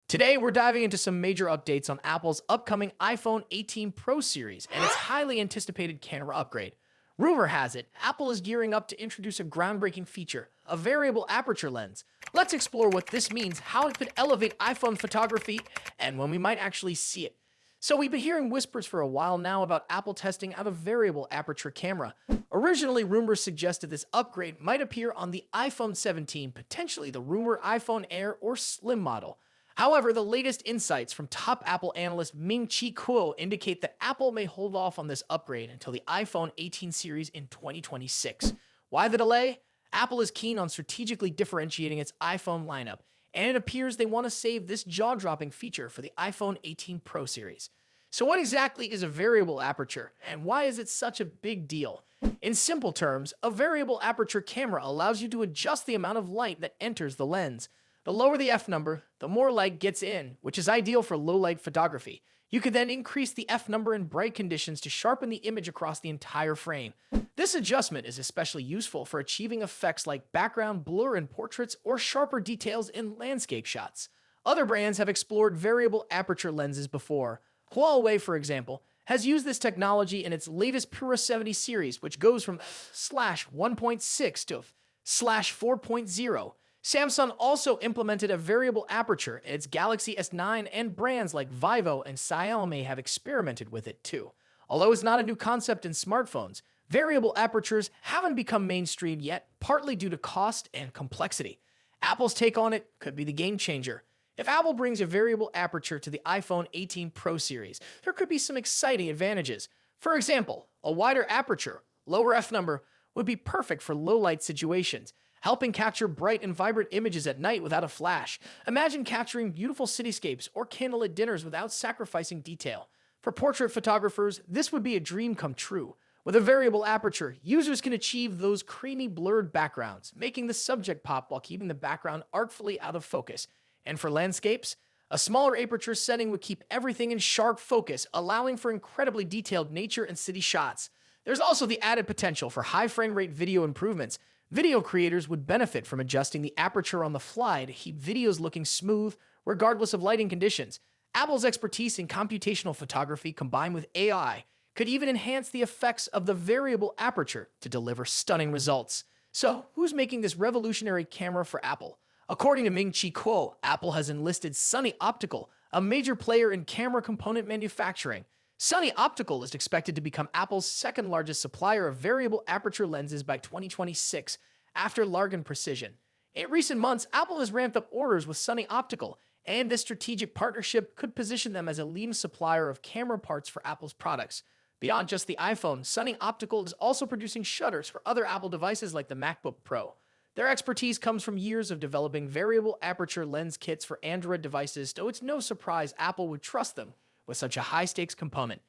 Today, we're diving into some major updates on Apple's upcoming iPhone 18 Pro series and its highly anticipated camera upgrade. Rumor has it, Apple is gearing up to introduce a groundbreaking feature, a variable aperture lens. Let's explore what this means, how it could elevate iPhone photography, and when we might actually see it. So we've been hearing whispers for a while now about Apple testing out a variable aperture camera. Originally, rumors suggested this upgrade might appear on the iPhone 17, potentially the rumored iPhone Air or Slim model. However, the latest insights from top Apple analyst Ming-Chi Kuo indicate that Apple may hold off on this upgrade until the iPhone 18 series in 2026. Why the delay? Apple is keen on strategically differentiating its iPhone lineup, and it appears they want to save this jaw-dropping feature for the iPhone 18 Pro series. So what exactly is a variable aperture, and why is it such a big deal? In simple terms, a variable aperture camera allows you to adjust the amount of light that enters the lens. The lower the f number, the more light gets in, which is ideal for low-light photography. You could then increase the f number in bright conditions to sharpen the image across the entire frame. This adjustment is especially useful for achieving effects like background blur in portraits or sharper details in landscape shots. Other brands have explored variable aperture lenses before. Huawei, for example, has used this technology in its latest Pura 70 series, which goes from /1.6 to /4.0. Samsung also implemented a variable aperture in its Galaxy S9, and brands like Vivo and Xiaomi have experimented with it too. Although it's not a new concept in smartphones, variable apertures haven't become mainstream yet, partly due to cost and complexity. Apple's take on it could be the game changer. If Apple brings a variable aperture to the iPhone 18 Pro series, there could be some exciting advantages. For example, a wider aperture, lower f number, would be perfect for low-light situations, helping capture bright and vibrant images at night without a flash. Imagine capturing beautiful cityscapes or candlelit dinners without sacrificing detail. For portrait photographers, this would be a dream come true. With a variable aperture, users can achieve those creamy blurred backgrounds, making the subject pop while keeping the background artfully out of focus. And for landscapes, a smaller aperture setting would keep everything in sharp focus, allowing for incredibly detailed nature and city shots. There's also the added potential for high frame rate video improvements. Video creators would benefit from adjusting the aperture on the fly to keep videos looking smooth, regardless of lighting conditions. Apple's expertise in computational photography combined with AI could even enhance the effects of the variable aperture to deliver stunning results. So, who's making this revolutionary camera for Apple? According to Ming-Chi Kuo, Apple has enlisted Sunny Optical, a major player in camera component manufacturing. Sunny Optical is expected to become Apple's second largest supplier of variable aperture lenses by 2026, after Largan Precision. In recent months, Apple has ramped up orders with Sunny Optical, and this strategic partnership could position them as a leading supplier of camera parts for Apple's products. Beyond just the iPhone, Sunny Optical is also producing shutters for other Apple devices like the MacBook Pro. Their expertise comes from years of developing variable aperture lens kits for Android devices, so it's no surprise Apple would trust them with such a high-stakes component.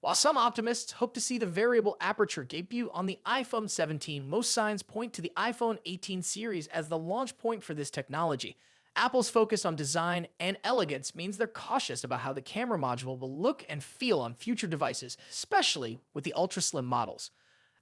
While some optimists hope to see the variable aperture debut on the iPhone 17, most signs point to the iPhone 18 series as the launch point for this technology. Apple's focus on design and elegance means they're cautious about how the camera module will look and feel on future devices, especially with the ultra-slim models.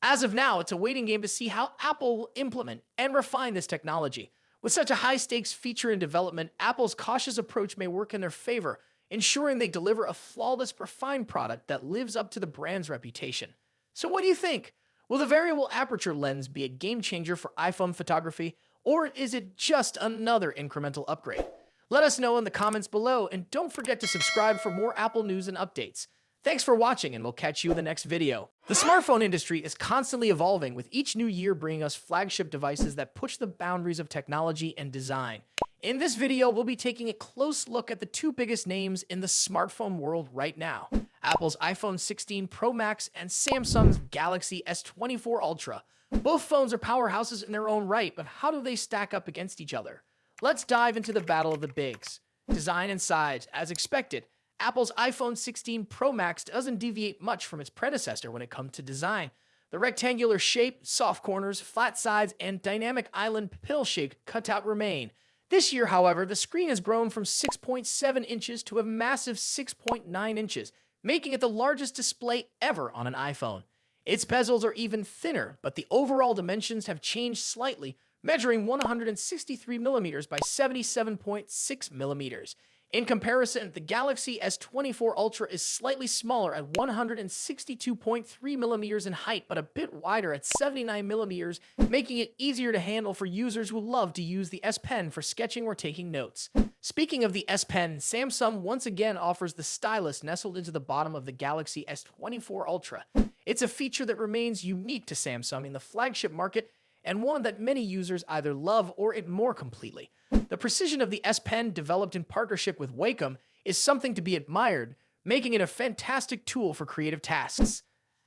As of now, it's a waiting game to see how Apple will implement and refine this technology. With such a high-stakes feature in development, Apple's cautious approach may work in their favor, ensuring they deliver a flawless, refined product that lives up to the brand's reputation. So what do you think? Will the variable aperture lens be a game changer for iPhone photography, or is it just another incremental upgrade? Let us know in the comments below, and don't forget to subscribe for more Apple news and updates. Thanks for watching, and we'll catch you in the next video. The smartphone industry is constantly evolving, with each new year bringing us flagship devices that push the boundaries of technology and design. In this video, we'll be taking a close look at the two biggest names in the smartphone world right now: Apple's iPhone 16 Pro Max and Samsung's Galaxy S24 Ultra. Both phones are powerhouses in their own right, but how do they stack up against each other? Let's dive into the battle of the bigs. Design and size. As expected, Apple's iPhone 16 Pro Max doesn't deviate much from its predecessor when it comes to design. The rectangular shape, soft corners, flat sides, and dynamic island pill-shaped cutout remain. This year, however, the screen has grown from 6.7 inches to a massive 6.9 inches, making it the largest display ever on an iPhone. Its bezels are even thinner, but the overall dimensions have changed slightly, measuring 163 millimeters by 77.6 millimeters. In comparison, the Galaxy S24 Ultra is slightly smaller at 162.3 millimeters in height, but a bit wider at 79 millimeters, making it easier to handle for users who love to use the S Pen for sketching or taking notes. Speaking of the S Pen, Samsung once again offers the stylus nestled into the bottom of the Galaxy S24 Ultra. It's a feature that remains unique to Samsung in the flagship market, and one that many users either love or ignore completely. The precision of the S Pen, developed in partnership with Wacom, is something to be admired, making it a fantastic tool for creative tasks.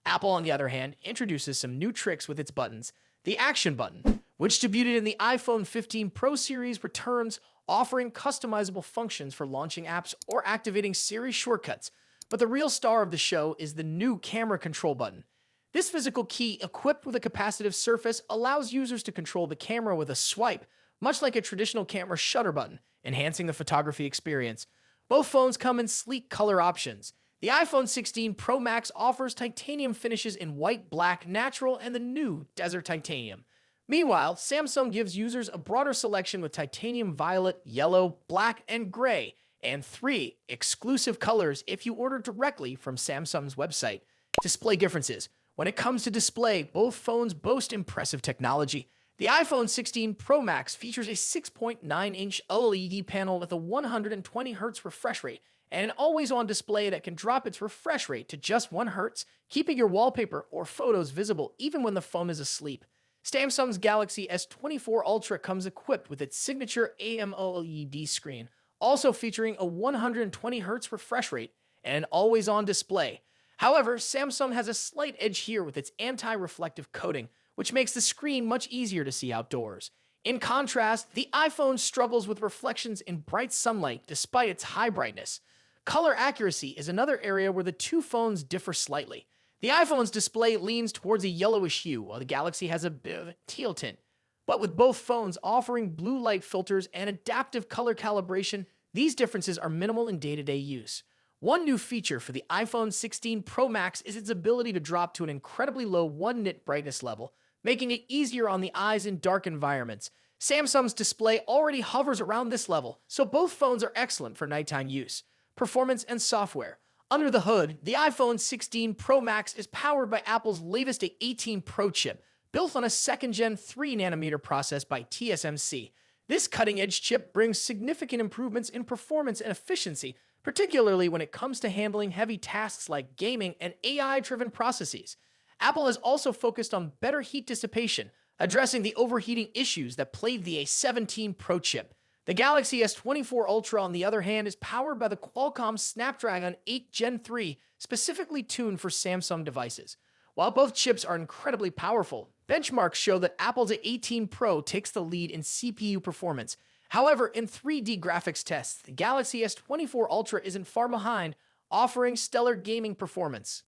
Apple, on the other hand, introduces some new tricks with its buttons. The Action button, which debuted in the iPhone 15 Pro series, returns, offering customizable functions for launching apps or activating Siri shortcuts. But the real star of the show is the new Camera Control button. This physical key, equipped with a capacitive surface, allows users to control the camera with a swipe, much like a traditional camera shutter button, enhancing the photography experience. Both phones come in sleek color options. The iPhone 16 Pro Max offers titanium finishes in white, black, natural, and the new Desert Titanium. Meanwhile, Samsung gives users a broader selection with titanium violet, yellow, black, and gray, and 3 exclusive colors if you order directly from Samsung's website. Display differences. When it comes to display, both phones boast impressive technology. The iPhone 16 Pro Max features a 6.9-inch OLED panel with a 120Hz refresh rate and an always-on display that can drop its refresh rate to just 1 Hz, keeping your wallpaper or photos visible even when the phone is asleep. Samsung's Galaxy S24 Ultra comes equipped with its signature AMOLED screen, also featuring a 120Hz refresh rate and an always-on display. However, Samsung has a slight edge here with its anti-reflective coating, which makes the screen much easier to see outdoors. In contrast, the iPhone struggles with reflections in bright sunlight despite its high brightness. Color accuracy is another area where the two phones differ slightly. The iPhone's display leans towards a yellowish hue, while the Galaxy has a bit of a teal tint. But with both phones offering blue light filters and adaptive color calibration, these differences are minimal in day-to-day use. One new feature for the iPhone 16 Pro Max is its ability to drop to an incredibly low 1-nit brightness level, making it easier on the eyes in dark environments. Samsung's display already hovers around this level, so both phones are excellent for nighttime use. Performance and software. Under the hood, the iPhone 16 Pro Max is powered by Apple's latest A18 Pro chip, built on a second-gen 3nm process by TSMC. This cutting-edge chip brings significant improvements in performance and efficiency, particularly when it comes to handling heavy tasks like gaming and AI-driven processes. Apple has also focused on better heat dissipation, addressing the overheating issues that plagued the A17 Pro chip. The Galaxy S24 Ultra, on the other hand, is powered by the Qualcomm Snapdragon 8 Gen 3, specifically tuned for Samsung devices. While both chips are incredibly powerful, benchmarks show that Apple's A18 Pro takes the lead in CPU performance. However, in 3D graphics tests, the Galaxy S24 Ultra isn't far behind, offering stellar gaming performance.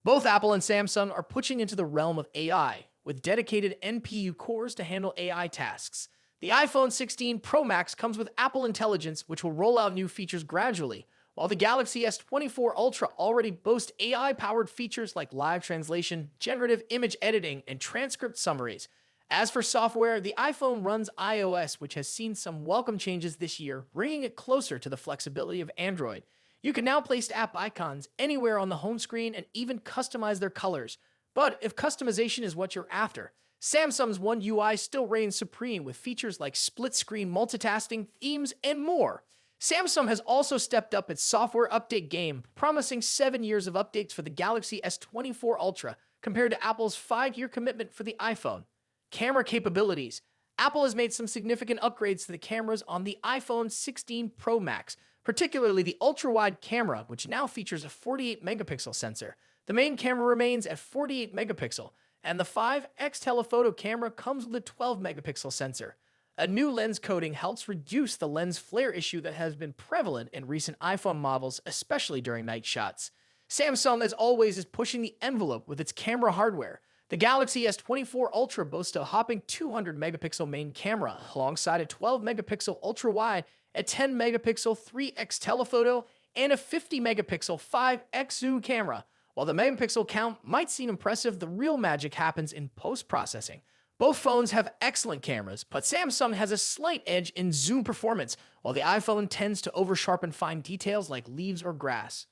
Both Apple and Samsung are pushing into the realm of AI, with dedicated NPU cores to handle AI tasks. The iPhone 16 Pro Max comes with Apple Intelligence, which will roll out new features gradually, while the Galaxy S24 Ultra already boasts AI-powered features like live translation, generative image editing, and transcript summaries. As for software, the iPhone runs iOS, which has seen some welcome changes this year, bringing it closer to the flexibility of Android. You can now place app icons anywhere on the home screen and even customize their colors. But if customization is what you're after, Samsung's One UI still reigns supreme with features like split-screen multitasking, themes, and more. Samsung has also stepped up its software update game, promising 7 years of updates for the Galaxy S24 Ultra, compared to Apple's 5-year commitment for the iPhone. Camera capabilities. Apple has made some significant upgrades to the cameras on the iPhone 16 Pro Max, particularly the ultra-wide camera, which now features a 48-megapixel sensor. The main camera remains at 48 megapixel, and the 5x telephoto camera comes with a 12-megapixel sensor. A new lens coating helps reduce the lens flare issue that has been prevalent in recent iPhone models, especially during night shots. Samsung, as always, is pushing the envelope with its camera hardware. The Galaxy S24 Ultra boasts a hopping 200-megapixel main camera, alongside a 12-megapixel ultra-wide, a 10-megapixel 3x telephoto, and a 50-megapixel 5x zoom camera. While the megapixel count might seem impressive, the real magic happens in post-processing. Both phones have excellent cameras, but Samsung has a slight edge in zoom performance, while the iPhone tends to over-sharpen fine details like leaves or grass.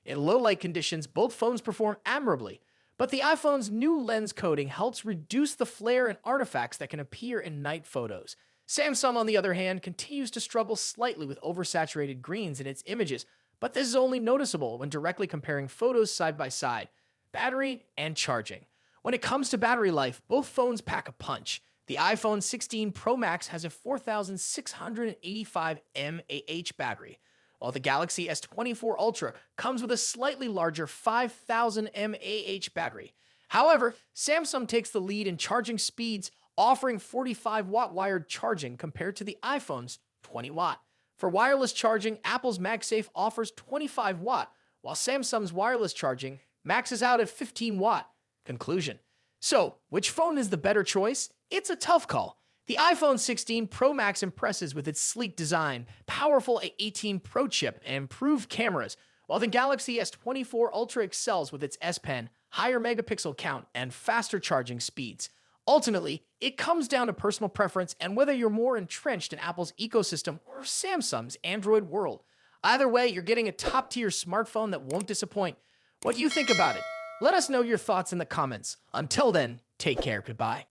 In low light conditions, both phones perform admirably, but the iPhone's new lens coating helps reduce the flare and artifacts that can appear in night photos. Samsung, on the other hand, continues to struggle slightly with oversaturated greens in its images, but this is only noticeable when directly comparing photos side by side. Battery and charging. When it comes to battery life, both phones pack a punch. The iPhone 16 Pro Max has a 4,685 mAh battery, while the Galaxy S24 Ultra comes with a slightly larger 5,000 mAh battery. However, Samsung takes the lead in charging speeds, offering 45-watt wired charging compared to the iPhone's 20-watt. For wireless charging, Apple's MagSafe offers 25-watt, while Samsung's wireless charging maxes out at 15-watt. Conclusion. So, which phone is the better choice? It's a tough call. The iPhone 16 Pro Max impresses with its sleek design, powerful A18 Pro chip, and improved cameras, while the Galaxy S24 Ultra excels with its S Pen, higher megapixel count, and faster charging speeds. Ultimately, it comes down to personal preference and whether you're more entrenched in Apple's ecosystem or Samsung's Android world. Either way, you're getting a top-tier smartphone that won't disappoint. What do you think about it? Let us know your thoughts in the comments. Until then, take care. Goodbye.